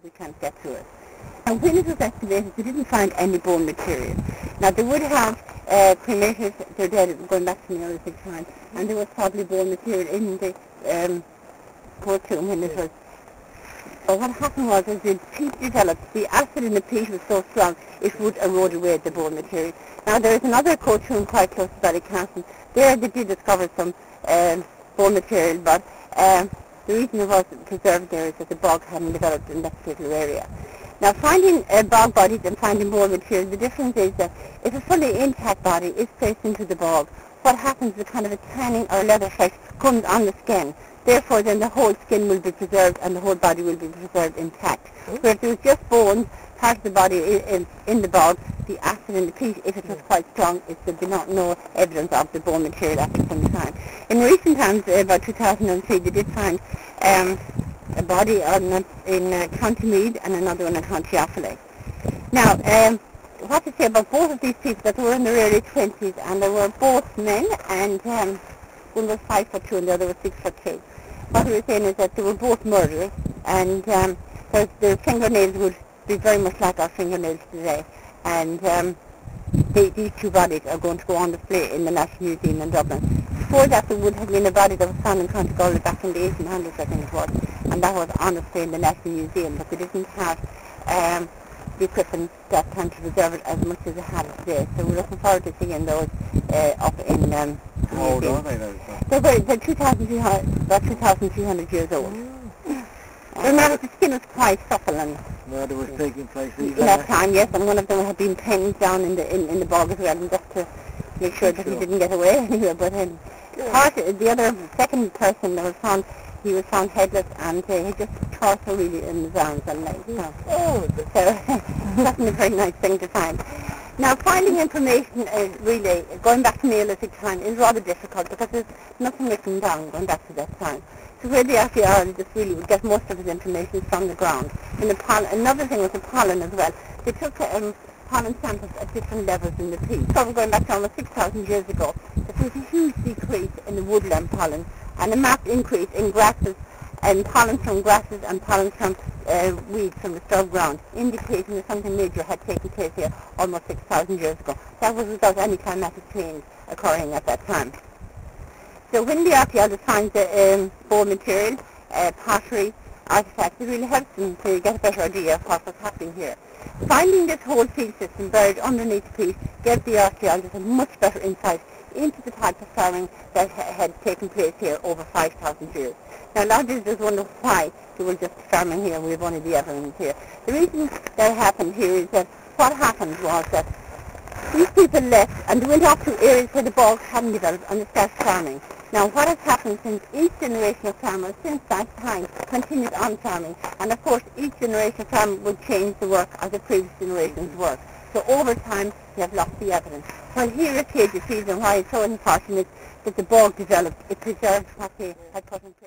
we can't get to it. And when it was excavated, they didn't find any bone material. Now, they would have cremated their dead, going back to Neolithic time, and there was probably bone material in the court tomb when it was. But what happened was, as the peat developed, the acid in the peat was so strong, it would erode away the bone material. Now, there is another court tomb quite close to Ballycastle. There they did discover some bone material, but the reason it was preserved there is that the bog hadn't developed in that particular area. Now, finding bog bodies and finding bone material, the difference is that if a fully intact body is placed into the bog, what happens is a kind of a tanning or leather effect comes on the skin. Therefore, then the whole skin will be preserved and the whole body will be preserved intact. Where if there was just bones, part of the body in the bog, the acid in the peat, if it was quite strong, there'd be no evidence of the bone material after some time. In recent times, about 2003, they did find a body in County Meath and another one in County Offaly. Now, what to say about both of these people, that they were in their early 20s, and they were both men, and one was 5'2" and the other was 6'2". What we were saying is that they were both murderers, and their fingernails would be very much like our fingernails today. And these two bodies are going to go on display in the National Museum in Dublin. Before that, there would have been a body that was found in County Galway back in the 1800s, I think it was, and that was on display in the National Museum, but they didn't have the equipment that time to preserve it as much as they had it today. So we're looking forward to seeing those up in how old are they now? They're 2,300 years old. Remember, the skin was quite supple and murder was taking place in that time, yes, and one of them had been pinned down in the bog as well, and just to make sure that he didn't get away anyway. But the other second person that was found, he was found headless, and he just torso really in his arms and legs. So that's a very nice thing to find. Now, finding information really, going back to Neolithic time, is rather difficult because there's nothing written down going back to that time. So where the archaeologist really would get most of his information from the ground. And another thing was the pollen as well. They took pollen samples at different levels in the peat. So we're going back to almost 6,000 years ago. There was a huge decrease in the woodland pollen and a marked increase in grasses and pollen from grasses and pollen from weeds from the disturbed ground, indicating that something major had taken place here almost 6,000 years ago. That was without any climatic change occurring at that time. So when the archaeologist finds the bone material, pottery, artifacts, it really helps them to get a better idea of what was happening here. Finding this whole field system buried underneath the peat gave the archaeologist a much better insight into the type of farming that had taken place here over 5,000 years. Now, a lot of visitors wonder why they were just farming here and we have only the evidence here. The reason that happened here is that what happened was that these people left and they went off to areas where the bog hadn't developed and they started farming. Now, what has happened since each generation of farmers since that time continued on farming, and of course each generation of farmer would change the work of the previous generation's work. So over time, they have lost the evidence. Well, here at Ceide Fields, and why it's so important that the bog developed, it preserved what they had put in place.